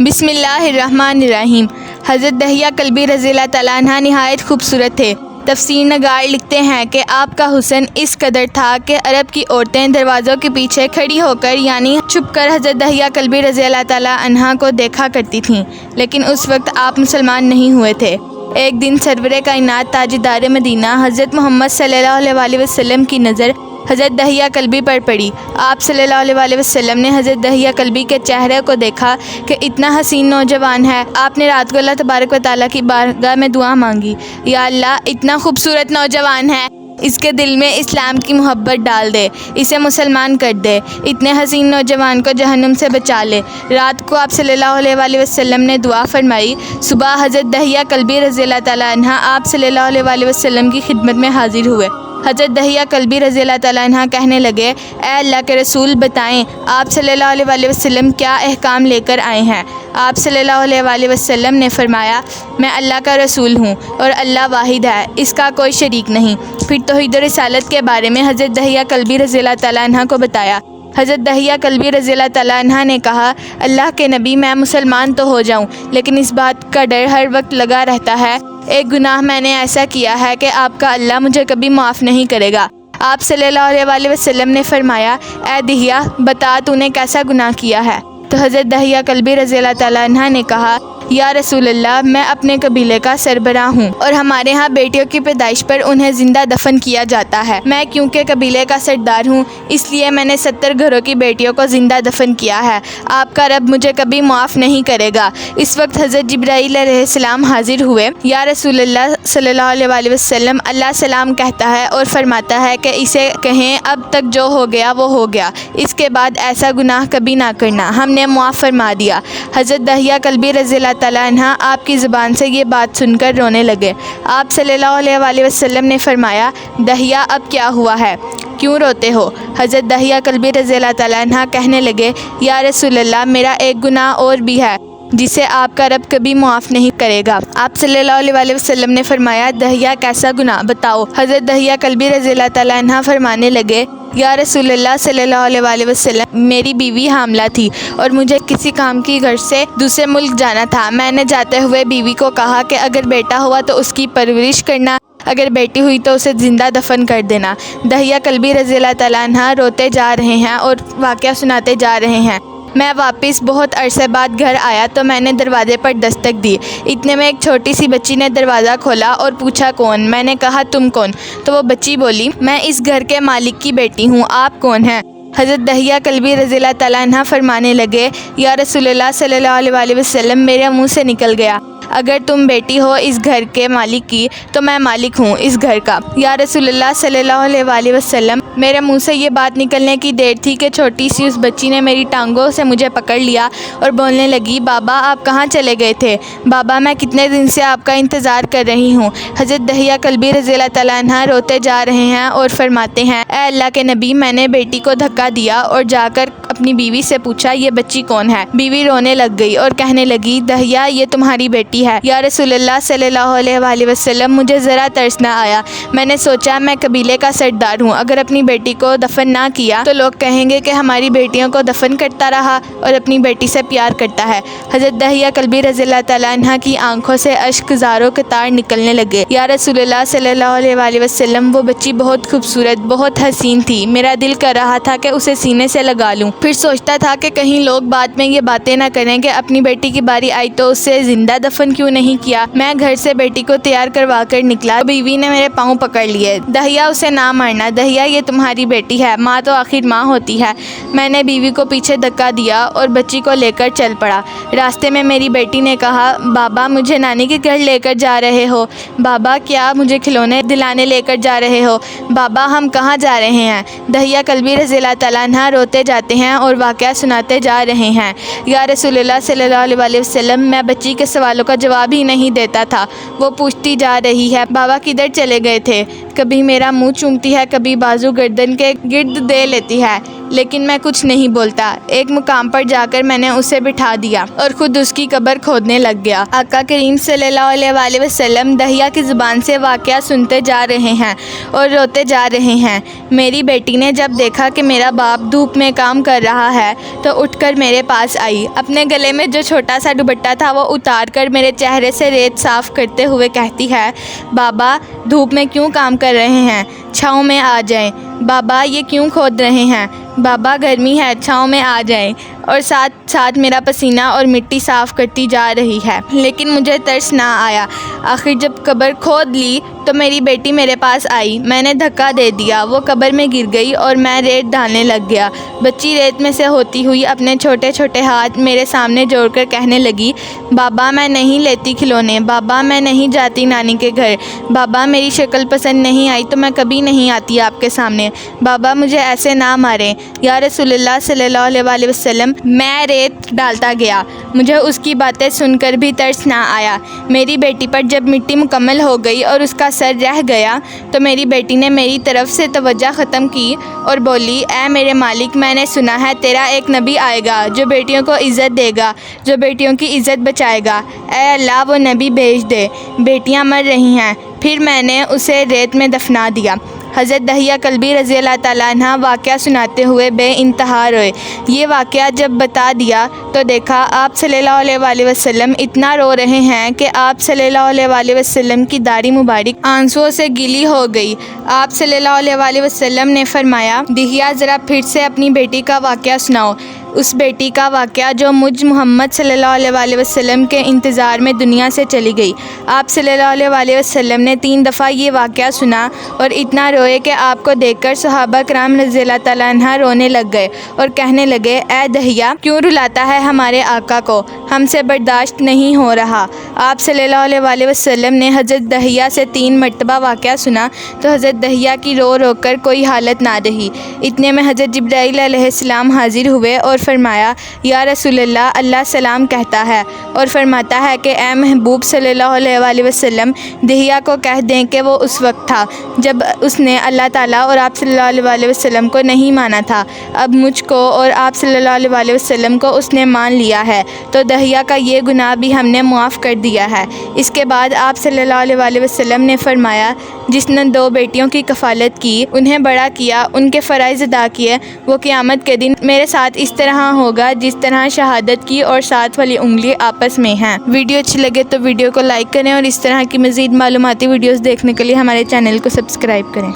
بسم اللہ الرحمن الرحیم۔ حضرت دہیہ کلبی رضی اللہ تعالیٰ عنہ نہایت خوبصورت تھے۔ تفسیر نگار لکھتے ہیں کہ آپ کا حسن اس قدر تھا کہ عرب کی عورتیں دروازوں کے پیچھے کھڑی ہو کر یعنی چھپ کر حضرت دہیہ کلبی رضی اللہ تعالیٰ عنہ کو دیکھا کرتی تھیں، لیکن اس وقت آپ مسلمان نہیں ہوئے تھے۔ ایک دن سرور کائنات تاجدار مدینہ حضرت محمد صلی اللہ علیہ وسلم کی نظر حضرت دہیہ کلبی پر پڑی۔ آپ صلی اللہ علیہ وسلم نے حضرت دہیہ کلبی کے چہرے کو دیکھا کہ اتنا حسین نوجوان ہے۔ آپ نے رات کو اللہ تبارک و تعالیٰ کی بارگاہ میں دعا مانگی، یا اللہ اتنا خوبصورت نوجوان ہے، اس کے دل میں اسلام کی محبت ڈال دے، اسے مسلمان کر دے، اتنے حسین نوجوان کو جہنم سے بچا لے۔ رات کو آپ صلی اللہ علیہ وسلم نے دعا فرمائی۔ صبح حضرت دہیہ کلبی رضی اللہ تعالیٰ عنہ آپ صلی اللہ علیہ وسلم کی خدمت میں حاضر ہوئے۔ حضرت دہیہ کلبی رضی اللہ تعالیٰ عنہ کہنے لگے، اے اللہ کے رسول بتائیں آپ صلی اللہ علیہ وسلم کیا احکام لے کر آئے ہیں؟ آپ صلی اللہ علیہ وسلم نے فرمایا، میں اللہ کا رسول ہوں اور اللہ واحد ہے، اس کا کوئی شریک نہیں۔ پھر توحید و رسالت کے بارے میں حضرت دہیہ کلبی رضی اللہ تعالیٰ عنہ کو بتایا۔ حضرت دہیہ کلبی رضی اللہ تعالیٰ عنہ نے کہا، اللہ کے نبی میں مسلمان تو ہو جاؤں، لیکن اس بات کا ڈر ہر وقت لگا رہتا ہے، ایک گناہ میں نے ایسا کیا ہے کہ آپ کا اللہ مجھے کبھی معاف نہیں کرے گا۔ آپ صلی اللہ علیہ وسلم نے فرمایا، اے دہیہ بتا تو نے کیسا گناہ کیا ہے؟ تو حضرت دہیہ کلبی رضی اللہ تعالیٰ عنہ نے کہا، یا رسول اللہ میں اپنے قبیلے کا سربراہ ہوں اور ہمارے ہاں بیٹیوں کی پیدائش پر انہیں زندہ دفن کیا جاتا ہے۔ میں کیونکہ قبیلے کا سردار ہوں اس لیے میں نے 70 گھروں کی بیٹیوں کو زندہ دفن کیا ہے، آپ کا رب مجھے کبھی معاف نہیں کرے گا۔ اس وقت حضرت جبرائیل علیہ السلام حاضر ہوئے۔ یا رسول اللہ صلی اللہ علیہ وسلم، اللہ سلام کہتا ہے اور فرماتا ہے کہ اسے کہیں اب تک جو ہو گیا وہ ہو گیا، اس کے بعد ایسا گناہ کبھی نہ کرنا، ہم نے معاف فرما دیا۔ حضرت دہیہ کلبی رضی اللہ تعالیٰ عنہ آپ کی زبان سے یہ بات سن کر رونے لگے۔ آپ صلی اللہ علیہ وسلم نے فرمایا، دہیہ اب کیا ہوا ہے، کیوں روتے ہو؟ حضرت دہیہ کلبی رضی اللہ تعالیٰ عنہ کہنے لگے، یا رسول اللہ میرا ایک گناہ اور بھی ہے جسے آپ کا رب کبھی معاف نہیں کرے گا۔ آپ صلی اللہ علیہ وسلم نے فرمایا، دہیہ کیسا گناہ بتاؤ؟ حضرت دہیہ کلبی رضی اللہ تعالیٰ عنہ فرمانے لگے، یا رسول اللہ صلی اللہ علیہ وسلم میری بیوی حاملہ تھی اور مجھے کسی کام کی غرض سے دوسرے ملک جانا تھا۔ میں نے جاتے ہوئے بیوی کو کہا کہ اگر بیٹا ہوا تو اس کی پرورش کرنا، اگر بیٹی ہوئی تو اسے زندہ دفن کر دینا۔ دہیہ کلبی رضی اللہ تعالیٰ عنہ روتے جا رہے ہیں اور واقعہ سناتے جا رہے ہیں۔ میں واپس بہت عرصے بعد گھر آیا تو میں نے دروازے پر دستک دی، اتنے میں ایک چھوٹی سی بچی نے دروازہ کھولا اور پوچھا کون؟ میں نے کہا تم کون؟ تو وہ بچی بولی، میں اس گھر کے مالک کی بیٹی ہوں، آپ کون ہیں؟ حضرت دہیہ کلبی رضی اللہ تعالیٰ عنہ فرمانے لگے، یا رسول اللہ صلی اللہ علیہ وسلم میرے منہ سے نکل گیا، اگر تم بیٹی ہو اس گھر کے مالک کی تو میں مالک ہوں اس گھر کا۔ یا رسول اللہ صلی اللہ علیہ وسلم میرے منہ سے یہ بات نکلنے کی دیر تھی کہ چھوٹی سی اس بچی نے میری ٹانگوں سے مجھے پکڑ لیا اور بولنے لگی، بابا آپ کہاں چلے گئے تھے؟ بابا میں کتنے دن سے آپ کا انتظار کر رہی ہوں۔ حضرت دہیہ کلبی رضی اللہ تعالیٰ عنہ روتے جا رہے ہیں اور فرماتے ہیں، اے اللہ کے نبی میں نے بیٹی کو دھکا دیا اور جا کر اپنی بیوی سے پوچھا یہ بچی کون ہے؟ بیوی رونے لگ گئی اور کہنے لگی، دہیہ یہ تمہاری بیٹی ہے۔ یا رسول اللہ صلی اللہ علیہ وسلم مجھے ذرا ترس نہ آیا، میں نے سوچا میں قبیلے کا سردار ہوں، اگر اپنی بیٹی کو دفن نہ کیا تو لوگ کہیں گے کہ ہماری بیٹیوں کو دفن کرتا رہا اور اپنی بیٹی سے پیار کرتا ہے۔ حضرت دہیہ کلبی رضی اللہ تعالیٰ عنہ کی آنکھوں سے اشک زاروں قطار نکلنے لگے۔ یا رسول اللہ صلی اللہ علیہ وسلم وہ بچی بہت خوبصورت بہت حسین تھی، میرا دل کر رہا تھا کہ اسے سینے سے لگا لوں، پھر سوچتا تھا کہ کہیں لوگ بعد میں یہ باتیں نہ کریں کہ اپنی بیٹی کی باری آئی تو اسے زندہ دفن کیوں نہیں کیا۔ میں گھر سے بیٹی کو تیار کروا کر نکلا، بیوی نے میرے پاؤں پکڑ لیے، دہیہ اسے نہ مارنا، دہیہ یہ تمہاری بیٹی ہے، ماں تو آخر ماں ہوتی ہے۔ میں نے بیوی کو پیچھے دھکا دیا اور بچی کو لے کر چل پڑا۔ راستے میں میری بیٹی نے کہا، بابا مجھے نانی کے گھر لے کر جا رہے ہو؟ بابا کیا مجھے کھلونے دلانے لے کر جا رہے ہو؟ بابا ہم کہاں جا رہے ہیں؟ دہیہ کلبی رضی اللہ تعالیٰ عنہ روتے جاتے ہیں اور واقعہ سناتے جا رہے ہیں۔ یا رسول اللہ صلی اللہ علیہ وسلم میں بچی کے سوالوں کا جواب ہی نہیں دیتا تھا، وہ پوچھتی جا رہی ہے، بابا کدھر چلے گئے تھے؟ کبھی میرا منہ چومتی ہے، کبھی بازو گردن کے گرد دے لیتی ہے، لیکن میں کچھ نہیں بولتا۔ ایک مقام پر جا کر میں نے اسے بٹھا دیا اور خود اس کی قبر کھودنے لگ گیا۔ آقا کریم صلی اللہ علیہ وسلم دہیہ کی زبان سے واقعہ سنتے جا رہے ہیں اور روتے جا رہے ہیں۔ میری بیٹی نے جب دیکھا کہ میرا باپ دھوپ میں کام کر رہا ہے تو اٹھ کر میرے پاس آئی۔ اپنے گلے میں جو چھوٹا سا دوپٹہ تھا وہ اتار کر میرے چہرے سے ریت صاف کرتے ہوئے کہتی ہے، بابا دھوپ میں کیوں کام کر رہے ہیں؟ چھاؤں میں آ جائیں۔ بابا یہ کیوں کھود رہے ہیں؟ بابا گرمی ہے، چھاؤں میں آ جائیں۔ اور ساتھ ساتھ میرا پسینہ اور مٹی صاف کرتی جا رہی ہے، لیکن مجھے ترس نہ آیا۔ آخر جب قبر کھود لی تو میری بیٹی میرے پاس آئی۔ میں نے دھکا دے دیا، وہ قبر میں گر گئی اور میں ریت ڈالنے لگ گیا۔ بچی ریت میں سے ہوتی ہوئی اپنے چھوٹے چھوٹے ہاتھ میرے سامنے جوڑ کر کہنے لگی، بابا میں نہیں لیتی کھلونے، بابا میں نہیں جاتی نانی کے گھر، بابا میری شکل پسند نہیں آئی تو میں کبھی نہیں آتی آپ کے سامنے، بابا مجھے ایسے نہ ماریں۔ یا رسول اللہ صلی اللہ علیہ وسلم، میں ریت ڈالتا گیا، مجھے اس کی باتیں سن کر بھی ترس نہ آیا۔ میری بیٹی پر جب مٹی مکمل ہو گئی اور اس کا سر رہ گیا تو میری بیٹی نے میری طرف سے توجہ ختم کی اور بولی، اے میرے مالک، میں نے سنا ہے تیرا ایک نبی آئے گا جو بیٹیوں کو عزت دے گا، جو بیٹیوں کی عزت بچائے گا۔ اے اللہ وہ نبی بھیج دے، بیٹیاں مر رہی ہیں۔ پھر میں نے اسے ریت میں دفنا دیا۔ حضرت دہیہ کلبی رضی اللہ تعالیٰ عنہ واقعہ سناتے ہوئے بے انتہا روئے۔ یہ واقعہ جب بتا دیا تو دیکھا آپ صلی اللہ علیہ وسلم اتنا رو رہے ہیں کہ آپ صلی اللہ علیہ وسلم کی داڑھی مبارک آنسوؤں سے گیلی ہو گئی۔ آپ صلی اللہ علیہ وسلم نے فرمایا، دہیہ ذرا پھر سے اپنی بیٹی کا واقعہ سناؤ، اس بیٹی کا واقعہ جو مجھ محمد صلی اللہ علیہ وسلم کے انتظار میں دنیا سے چلی گئی۔ آپ صلی اللہ علیہ وسلم نے 3 دفعہ یہ واقعہ سنا اور اتنا روئے کہ آپ کو دیکھ کر صحابہ کرام رضی اللہ تعالیٰ عنہ رونے لگ گئے اور کہنے لگے، اے دہیہ کیوں رلاتا ہے ہمارے آقا کو، ہم سے برداشت نہیں ہو رہا۔ آپ صلی اللہ علیہ وسلم نے حضرت دہیہ سے 3 مرتبہ واقعہ سنا تو حضرت دہیہ کی رو رو کر کوئی حالت نہ رہی۔ اتنے میں حضرت جبرائیل علیہ السلام حاضر ہوئے اور فرمایا، یا رسول اللہ، اللہ سلام کہتا ہے اور فرماتا ہے کہ اے محبوب صلی اللہ علیہ وسلم، دہیہ کو کہہ دیں کہ وہ اس وقت تھا جب اس نے اللہ تعالیٰ اور آپ صلی اللہ علیہ وسلم کو نہیں مانا تھا، اب مجھ کو اور آپ صلی اللہ علیہ وسلم کو اس نے مان لیا ہے تو دہیہ کا یہ گناہ بھی ہم نے معاف کر دیا ہے۔ اس کے بعد آپ صلی اللہ علیہ وسلم نے فرمایا، جس نے 2 بیٹیوں کی کفالت کی، انہیں بڑا کیا، ان کے فرائض ادا کیے، وہ قیامت کے دن میرے ساتھ اس طرح ہوگا جس طرح شہادت کی اور ساتھ والی انگلی آپس میں ہیں۔ ویڈیو اچھی لگے تو ویڈیو کو لائک کریں اور اس طرح کی مزید معلوماتی ویڈیوز دیکھنے کے لیے ہمارے چینل کو سبسکرائب کریں۔